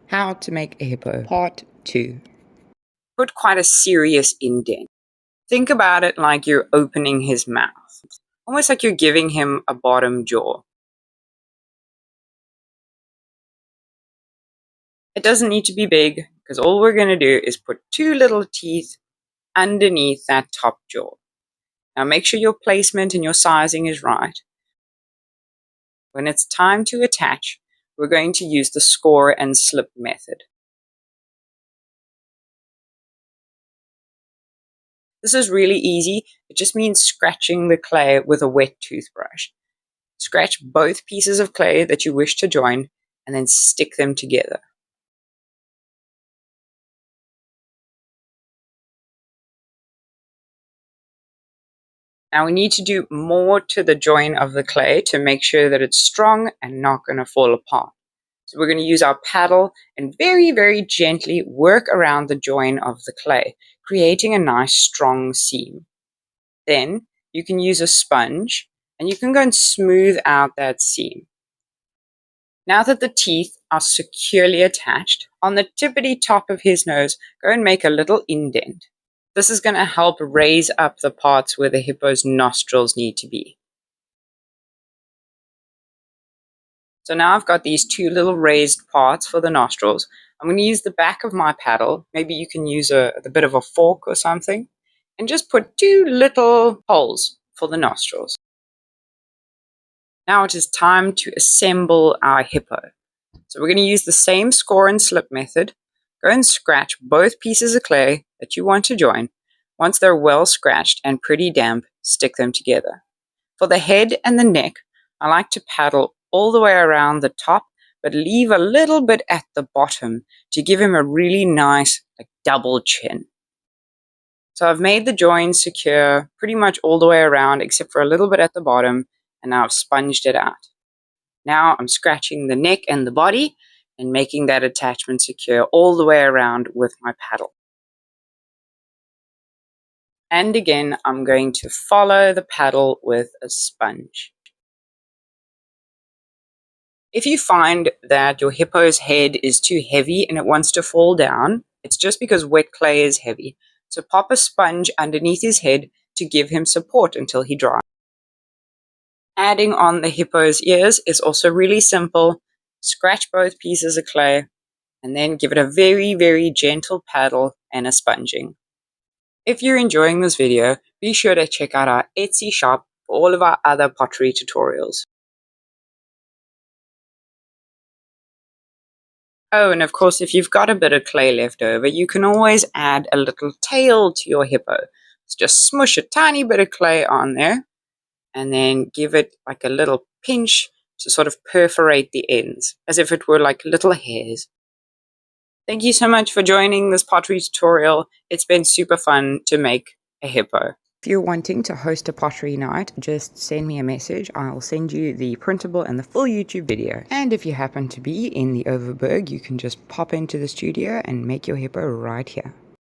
How to make a hippo, part 2. Put quite a serious indent. Think about it like you're opening his mouth, almost like you're giving him a bottom jaw. It doesn't need to be big, because all we're going to do is put 2 little teeth underneath that top jaw. Now make sure your placement and your sizing is right. When it's time to attach, we're going to use the score and slip method. This is really easy. It just means scratching the clay with a wet toothbrush. Scratch both pieces of clay that you wish to join and then stick them together. Now we need to do more to the join of the clay to make sure that it's strong and not going to fall apart. So we're going to use our paddle and very, very gently work around the join of the clay, creating a nice strong seam. Then you can use a sponge and you can go and smooth out that seam. Now that the teeth are securely attached, on the tippity top of his nose, go and make a little indent. This is going to help raise up the parts where the hippo's nostrils need to be. So now I've got these 2 little raised parts for the nostrils. I'm going to use the back of my paddle. Maybe you can use a bit of a fork or something, and just put 2 little holes for the nostrils. Now it is time to assemble our hippo. So we're going to use the same score and slip method. Go and scratch both pieces of clay that you want to join. Once they're well scratched and pretty damp, stick them together. For the head and the neck, I like to paddle all the way around the top, but leave a little bit at the bottom to give him a really nice double chin. So I've made the join secure pretty much all the way around except for a little bit at the bottom, and now I've sponged it out. Now I'm scratching the neck and the body and making that attachment secure all the way around with my paddle. And again, I'm going to follow the paddle with a sponge. If you find that your hippo's head is too heavy and it wants to fall down, it's just because wet clay is heavy. So pop a sponge underneath his head to give him support until he dries. Adding on the hippo's ears is also really simple. Scratch both pieces of clay and then give it a very, very gentle paddle and a sponging. If you're enjoying this video, be sure to check out our Etsy shop for all of our other pottery tutorials. Oh, and of course, if you've got a bit of clay left over, you can always add a little tail to your hippo. So just smush a tiny bit of clay on there and then give it like a little pinch to sort of perforate the ends, as if it were like little hairs. Thank you so much for joining this pottery tutorial. It's been super fun to make a hippo. If you're wanting to host a pottery night, just send me a message. I'll send you the printable and the full YouTube video. And if you happen to be in the Overberg, you can just pop into the studio and make your hippo right here.